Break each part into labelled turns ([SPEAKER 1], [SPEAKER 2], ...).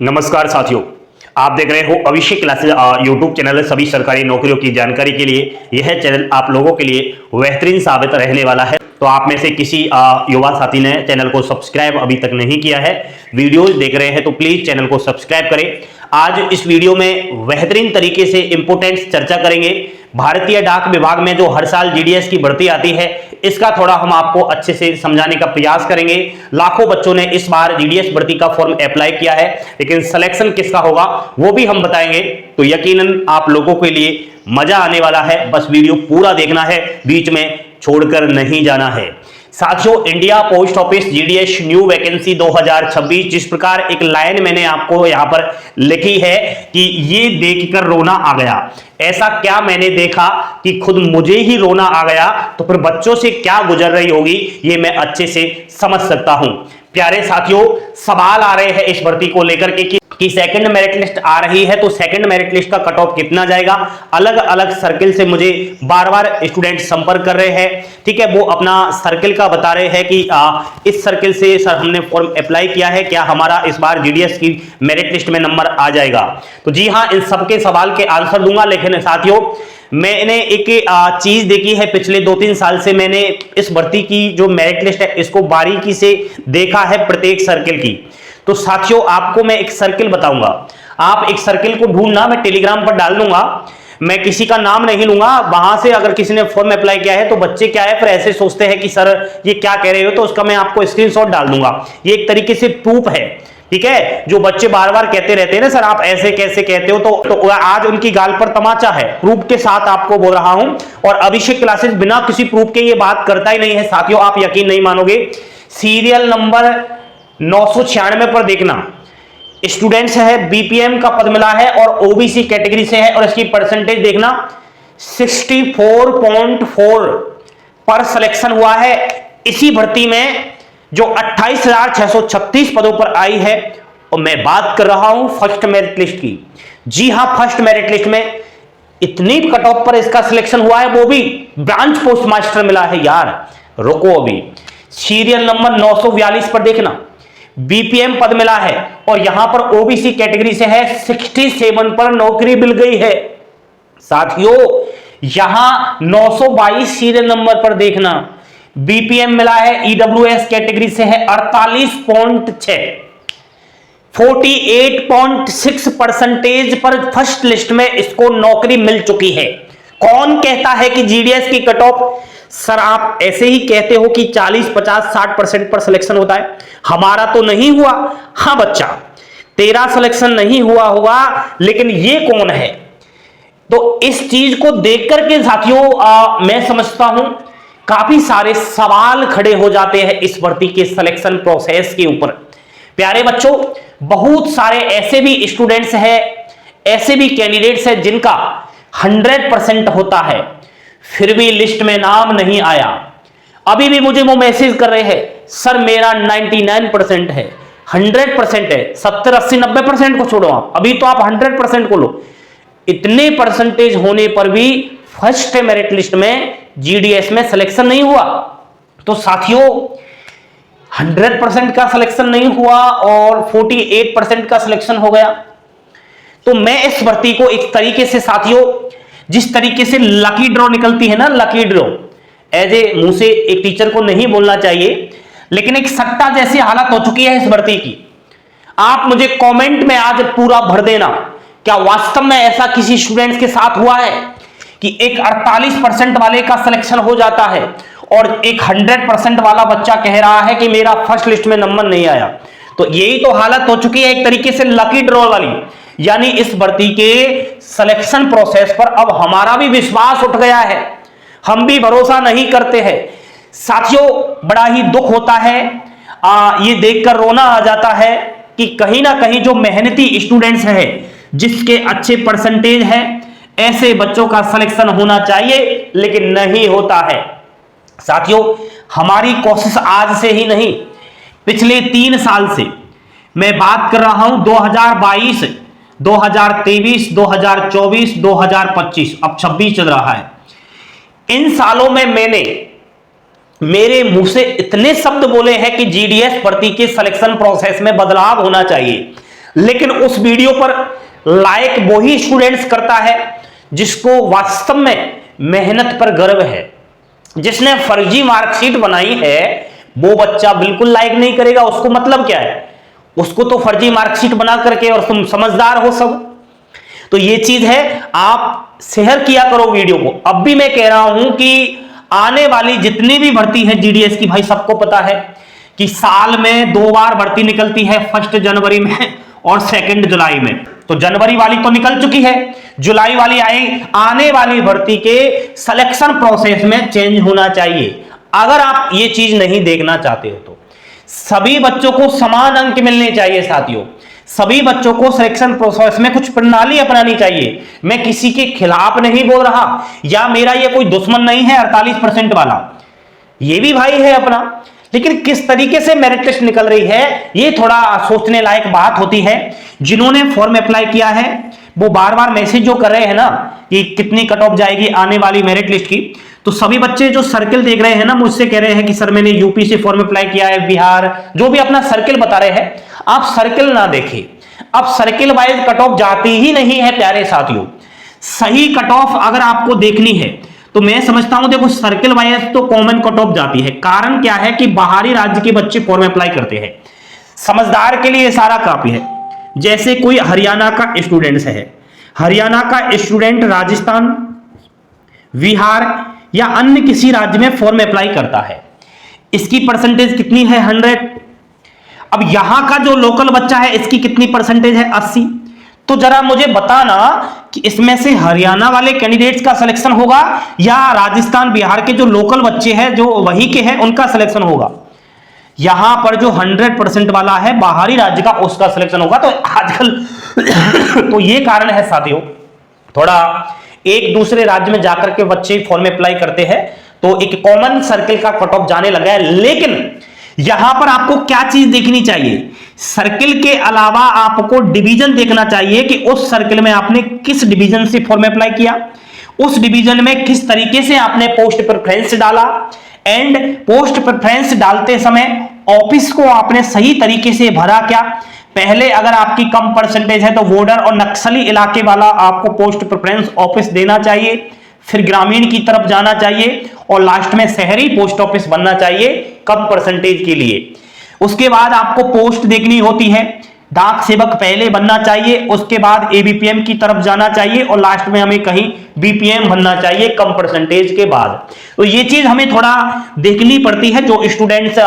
[SPEAKER 1] नमस्कार साथियों, आप देख रहे हो अभिषेक क्लासेस यूट्यूब चैनल। सभी सरकारी नौकरियों की जानकारी के लिए यह चैनल आप लोगों के लिए बेहतरीन साबित रहने वाला है। तो आप में से किसी युवा साथी ने चैनल को सब्सक्राइब अभी तक नहीं किया है, वीडियोस देख रहे हैं तो प्लीज चैनल को सब्सक्राइब करें। आज इस वीडियो में बेहतरीन तरीके से इंपोर्टेंट चर्चा करेंगे। भारतीय डाक विभाग में जो हर साल जीडीएस की भर्ती आती है, इसका थोड़ा हम आपको अच्छे से समझाने का प्रयास करेंगे। लाखों बच्चों ने इस बार जीडीएस भर्ती का फॉर्म अप्लाई किया है, लेकिन सिलेक्शन किसका होगा वो भी हम बताएंगे। तो यकीनन आप लोगों के लिए मजा आने वाला है, बस वीडियो पूरा देखना है, बीच में छोड़कर नहीं जाना है। साथियों, India post office GDS new vacancy 2026, जिस प्रकार एक लाइन मैंने आपको यहां पर लिखी है कि ये देखकर रोना आ गया। ऐसा क्या मैंने देखा कि खुद मुझे ही रोना आ गया, तो फिर बच्चों से क्या गुजर रही होगी ये मैं अच्छे से समझ सकता हूं। प्यारे साथियों, सवाल आ रहे हैं इस भर्ती को लेकर के कि सेकंड मेरिट लिस्ट आ रही है तो सेकंड मेरिट लिस्ट का कट ऑफ कितना जाएगा। अलग अलग सर्किल से मुझे बार बार स्टूडेंट संपर्क कर रहे हैं, ठीक है, वो अपना सर्किल का बता रहे हैं कि इस सर्किल से सर हमने फॉर्म अप्लाई किया है, क्या हमारा इस बार जीडीएस की मेरिट लिस्ट में नंबर आ जाएगा। तो जी हाँ, इन सबके सवाल के आंसर दूंगा। लेकिन साथियों, मैंने एक चीज देखी है, पिछले 2-3 साल से मैंने इस भर्ती की जो मेरिट लिस्ट है इसको बारीकी से देखा है, प्रत्येक सर्किल की। तो साथियों, आपको मैं एक सर्किल बताऊंगा, आप एक सर्किल को ढूंढना, मैं टेलीग्राम पर डाल दूंगा, मैं किसी का नाम नहीं लूंगा। वहां से अगर किसी ने फॉर्म अप्लाई किया है तो बच्चे क्या है फिर ऐसे सोचते हैं कि सर ये क्या कह रहे हो, तो उसका मैं आपको स्क्रीनशॉट डाल दूंगा। ये एक तरीके से प्रूफ है, ठीक है। जो बच्चे बार बार कहते रहते हैं ना सर आप ऐसे कैसे कहते हो, तो आज उनकी गाल पर तमाचा है, प्रूफ के साथ आपको बोल रहा हूं। और अभिषेक क्लासेस बिना किसी प्रूफ के ये बात करता ही नहीं है। साथियों, आप यकीन नहीं मानोगे, सीरियल नंबर 996 पर देखना, स्टूडेंट्स है, बीपीएम का पद मिला है और ओबीसी कैटेगरी से है, और इसकी परसेंटेज देखना 64.4 पर सिलेक्शन हुआ है। इसी भर्ती में जो 28,636 पदों पर आई है, और मैं बात कर रहा हूं फर्स्ट मेरिट लिस्ट की। जी हां, फर्स्ट मेरिट लिस्ट में इतनी कट ऑफ पर इसका सिलेक्शन हुआ है, वो भी ब्रांच पोस्ट मास्टर मिला है यार। रुको, अभी सीरियल नंबर 942 पर देखना, बीपीएम पद मिला है और यहां पर ओबीसी कैटेगरी से है, 67 पर नौकरी मिल गई है। साथियों, यहां 922 सीरियल नंबर पर देखना, बीपीएम मिला है, ईडब्ल्यूएस कैटेगरी से है, 48.6, 48.6 परसेंटेज पर फर्स्ट लिस्ट में इसको नौकरी मिल चुकी है। कौन कहता है कि जीडीएस की कट ऑफ, सर आप ऐसे ही कहते हो कि 40, 50, 60% पर सिलेक्शन होता है, हमारा तो नहीं हुआ। हां बच्चा, तेरा सिलेक्शन नहीं हुआ होगा, लेकिन ये कौन है। तो इस चीज को देख करके साथियों मैं समझता हूं काफी सारे सवाल खड़े हो जाते हैं इस भर्ती के सिलेक्शन प्रोसेस के ऊपर। प्यारे बच्चों, बहुत सारे ऐसे भी स्टूडेंट्स हैं, ऐसे भी कैंडिडेट्स हैं जिनका 100% होता है, फिर भी लिस्ट में नाम नहीं आया। अभी भी मुझे वो मैसेज कर रहे हैं, सर मेरा 99% है, 100% है, 70, 80, 90% को छोड़ो, आप अभी तो आप 100% को लो। इतने परसेंटेज होने पर भी फर्स्ट मेरिट लिस्ट में जीडीएस में सिलेक्शन नहीं हुआ। तो साथियों, 100% का सिलेक्शन नहीं हुआ और 48% का सिलेक्शन हो गया। तो मैं इस भर्ती को एक तरीके से साथियों, जिस तरीके से लकी ड्रॉ निकलती है ना, लकी ड्रॉ, एज ए मुंह से एक टीचर को नहीं बोलना चाहिए, लेकिन एक सट्टा जैसी हालत हो चुकी है इस भर्ती की। आप मुझे कमेंट में आज पूरा भर देना, क्या वास्तव में ऐसा किसी स्टूडेंट के साथ हुआ है कि एक 48% वाले का सिलेक्शन हो जाता है और एक 100% वाला बच्चा कह रहा है कि मेरा फर्स्ट लिस्ट में नंबर नहीं आया। तो यही तो हालत हो चुकी है एक तरीके से लकी ड्रॉ वाली। यानी इस भर्ती के सिलेक्शन प्रोसेस पर अब हमारा भी विश्वास उठ गया है, हम भी भरोसा नहीं करते हैं। साथियों, बड़ा ही दुख होता है, ये देखकर रोना आ जाता है कि कहीं ना कहीं जो मेहनती स्टूडेंट्स हैं, जिसके अच्छे परसेंटेज हैं, ऐसे बच्चों का सिलेक्शन होना चाहिए, लेकिन नहीं होता है। साथियों, हमारी कोशिश आज से ही नहीं, पिछले 3 साल से मैं बात कर रहा हूं, 2022, 2023, 2024, 2025, अब 26 चल रहा है। इन सालों में मैंने मेरे मुंह से इतने शब्द बोले हैं कि जीडीएस भर्ती के सिलेक्शन प्रोसेस में बदलाव होना चाहिए, लेकिन उस वीडियो पर लाइक वही स्टूडेंट्स करता है जिसको वास्तव में मेहनत पर गर्व है। जिसने फर्जी मार्कशीट बनाई है वो बच्चा बिल्कुल लाइक नहीं करेगा। उसको मतलब क्या है, उसको तो फर्जी मार्कशीट बना करके, और तुम समझदार हो सब। तो ये चीज है, आप शेयर किया करो वीडियो को। अब भी मैं कह रहा हूं कि आने वाली जितनी भी भर्ती है जीडीएस की, भाई सबको पता है कि साल में 2 बार भर्ती निकलती है, 1 जनवरी में और 2 जुलाई में। तो जनवरी वाली तो निकल चुकी है, जुलाई वाली आई। आने वाली भर्ती के सिलेक्शन प्रोसेस में चेंज होना चाहिए। अगर आप ये चीज नहीं देखना चाहते हो तो सभी बच्चों को समान अंक मिलने चाहिए साथियों। सभी बच्चों को सिलेक्शन प्रोसेस में कुछ प्रणाली अपनानी चाहिए। मैं किसी के खिलाफ नहीं बोल रहा, या मेरा ये कोई दुश्मन नहीं है 48% वाला, ये भी भाई है अपना। लेकिन किस तरीके से मेरिट लिस्ट निकल रही है, ये थोड़ा सोचने लायक बात होती है। जिन्होंने फॉर्म अप्लाई किया है वो बार बार मैसेज जो कर रहे हैं ना कि कितनी कट ऑफ जाएगी आने वाली मेरिट लिस्ट की, तो सभी बच्चे जो सर्किल देख रहे हैं ना, मुझसे कह रहे हैं कि सर मैंने यूपी से फॉर्म अप्लाई किया है, बिहार, जो भी अपना सर्किल बता रहे हैं। आप सर्किल ना देखें, अब सर्किल वाइज कट ऑफ जाती ही नहीं है प्यारे साथियों। सही कट ऑफ अगर आपको देखनी है तो मैं समझता हूं, देखो सर्किल वाइज तो कॉमन कट ऑफ जाती है। कारण क्या है कि बाहरी राज्य के बच्चे फॉर्म अप्लाई करते हैं। समझदार के लिए सारा काफी है। जैसे कोई हरियाणा का स्टूडेंट है, हरियाणा का स्टूडेंट राजस्थान, बिहार या अन्य किसी राज्य में फॉर्म अप्लाई करता है, इसकी परसेंटेज कितनी है 100। अब यहां का जो लोकल बच्चा है इसकी कितनी परसेंटेज है 80। तो जरा मुझे बताना कि इसमें से हरियाणा वाले कैंडिडेट्स का सिलेक्शन होगा या राजस्थान बिहार के जो लोकल बच्चे हैं जो वही के हैं उनका सिलेक्शन होगा। यहां पर जो 100% वाला है बाहरी राज्य का, उसका सिलेक्शन होगा। तो आजकल तो ये कारण है साथियों, थोड़ा एक दूसरे राज्य में जाकर के बच्चे फॉर्म अप्लाई करते हैं, तो एक कॉमन सर्किल का कट ऑफ जाने लगा है। लेकिन यहां पर आपको क्या चीज देखनी चाहिए, सर्किल के अलावा आपको डिवीजन देखना चाहिए कि उस सर्किल में आपने किस डिवीजन से फॉर्म अप्लाई किया, उस डिवीजन में किस तरीके से आपने पोस्ट प्रेफरेंस डाला, एंड पोस्ट प्रेफरेंस डालते समय ऑफिस को आपने सही तरीके से भरा क्या। पहले अगर आपकी कम परसेंटेज है तो बॉर्डर और नक्सली इलाके वाला आपको पोस्ट प्रेफरेंस ऑफिस देना चाहिए, फिर ग्रामीण की तरफ जाना चाहिए, और लास्ट में शहरी पोस्ट ऑफिस बनना चाहिए कम परसेंटेज के लिए। उसके बाद आपको पोस्ट देखनी होती है, डाक सेवक पहले बनना चाहिए, उसके बाद एबीपीएम की तरफ जाना चाहिए, और लास्ट में हमें कहीं बीपीएम बनना चाहिए कम परसेंटेज के बाद। तो ये चीज हमें थोड़ा देखनी पड़ती है। जो स्टूडेंट्स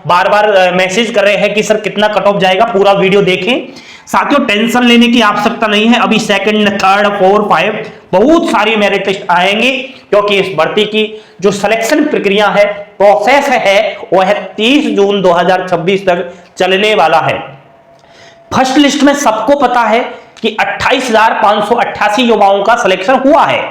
[SPEAKER 1] बार बार मैसेज कर रहे हैं कि सर कितना कट ऑफ जाएगा, पूरा वीडियो देखें साथियों। टेंशन लेने की आवश्यकता नहीं है। अभी 2nd, 3rd, 4, 5 बहुत सारी मेरिट लिस्ट आएंगी, क्योंकि इस भर्ती की जो सिलेक्शन प्रक्रिया है, प्रोसेस है, वह 30 जून 2026 तक चलने वाला है। फर्स्ट लिस्ट में सबको पता है कि 28,588 युवाओं का सिलेक्शन हुआ है।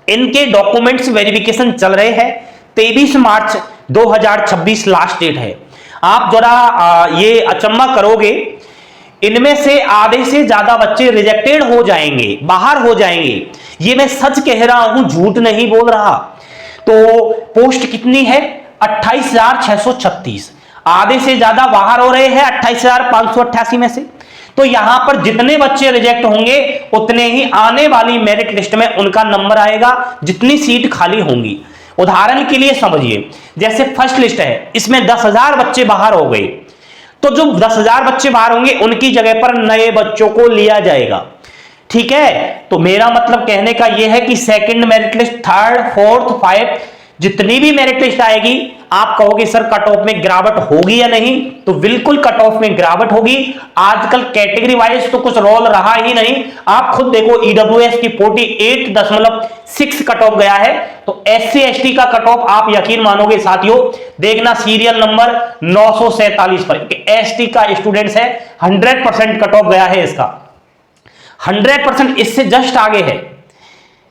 [SPEAKER 1] इनके डॉक्यूमेंट्स वेरिफिकेशन चल रहे हैं। 23 मार्च 2026 लास्ट डेट है। आप जरा ये अचंभा करोगे, इनमें से आधे से ज्यादा बच्चे रिजेक्टेड हो जाएंगे, बाहर हो जाएंगे। ये मैं सच कह रहा हूं, झूठ नहीं बोल रहा। तो पोस्ट कितनी है 28,636, आधे से ज्यादा बाहर हो रहे हैं 28,588 में से। तो यहां पर जितने बच्चे रिजेक्ट होंगे उतने ही आने वाली मेरिट लिस्ट में उनका नंबर आएगा, जितनी सीट खाली होंगी। उदाहरण के लिए समझिए, जैसे फर्स्ट लिस्ट है, इसमें 10,000 बच्चे बाहर हो गए, तो जो 10,000 बच्चे बाहर होंगे उनकी जगह पर नए बच्चों को लिया जाएगा। ठीक है, तो मेरा मतलब कहने का यह है कि 2nd merit list, 3rd, 4th, 5th जितनी भी मेरिट लिस्ट आएगी, आप कहोगे सर कट ऑफ में गिरावट होगी या नहीं, तो बिल्कुल कट ऑफ में गिरावट होगी। आजकल कैटेगरी वाइज तो कुछ रोल रहा ही नहीं। आप खुद देखो, ईडब्ल्यूएस की 48.6 कट ऑफ गया है, तो एससी एसटी का कट ऑफ आप यकीन मानोगे साथियों, देखना सीरियल नंबर 947 पर एसटी का स्टूडेंट्स है, 100% कट ऑफ गया है इसका, 100%। इससे जस्ट आगे है,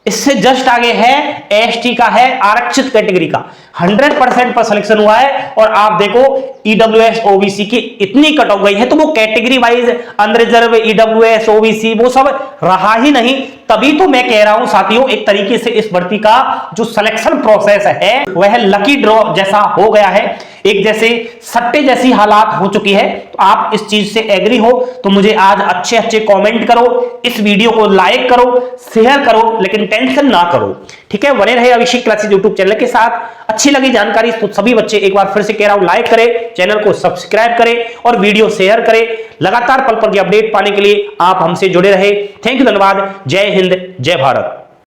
[SPEAKER 1] इससे जस्ट आगे है एसटी का, है आरक्षित कैटेगरी का 100% पर सिलेक्शन हुआ है और आप देखो ईडब्ल्यूएस ओबीसी की इतनी कट ऑफ गई है, तो वो category wise unreserve EWS OBC वो सब रहा ही नहीं। तभी तो मैं कह रहा हूं साथियों, एक तरीके से इस भर्ती का जो सिलेक्शन प्रोसेस है वह लकी ड्रॉ जैसा हो गया है, एक जैसे सट्टे जैसी हालात हो चुकी है। तो आप इस चीज से एग्री हो तो मुझे आज अच्छे अच्छे कमेंट करो, इस वीडियो को लाइक करो, शेयर करो, लेकिन टेंशन ना करो, ठीक है। बने रहे अभिषेक क्लासेस यूट्यूब चैनल के साथ। अच्छी लगी जानकारी तो सभी बच्चे एक बार फिर से कह रहा हूं लाइक करें, चैनल को सब्सक्राइब करें और वीडियो शेयर करें। लगातार पल पल की अपडेट पाने के लिए आप हमसे जुड़े रहे। थैंक यू, धन्यवाद। जय हिंद, जय भारत।